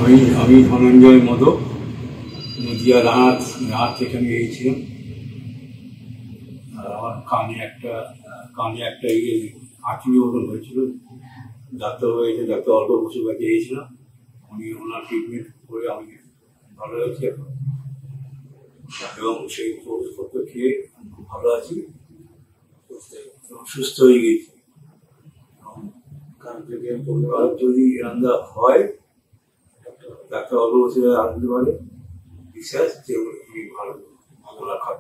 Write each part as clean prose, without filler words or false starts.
আমি ধনঞ্জয় মোদক, নদিয়া রানার থেকে আমি গিয়েছিলাম। আমার কানে একটা আঁচড়ি মতন হয়েছিল, ডাক্তার হয়েছে, ডাক্তার অল্প বসে কাছে গিয়েছিলাম। ওনার ট্রিটমেন্ট করে আমি ভালো হয়েছি এখন, এবং সেই ওষুধপত্র খেয়ে খুব ভালো আছি, সুস্থ হয়ে গেছি। কান থেকে যদি রান্না হয়, ডাক্তার অল্প বসে আনতে পারে, বিশ্বাস যে ভালো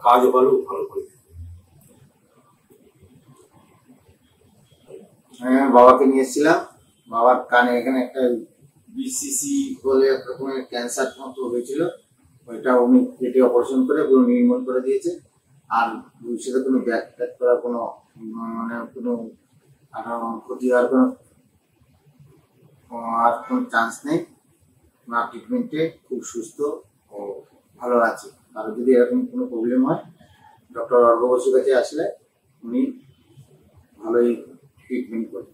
কাজ ভালো করে। হ্যাঁ, বাবাকে নিয়ে এসেছিলাম। বাবার কানে এখানে একটা বিসিসি বলে এক রকমের ক্যান্সার মতো হয়েছিল, ওইটা উনি কেটে অপারেশন করে পুরো নির্মূল করে দিয়েছে। আর ভবিষ্যতে কোনো ব্যাক করার কোনো কোনো ক্ষতি হওয়ার কোনো চান্স নেই। ওনার ট্রিটমেন্টে খুব সুস্থ ও ভালো আছে। আর যদি এরকম কোনো প্রবলেম হয়, ডক্টর অর্ঘ বসুর কাছে আসলে উনি ভালোই ট্রিটমেন্ট করেন।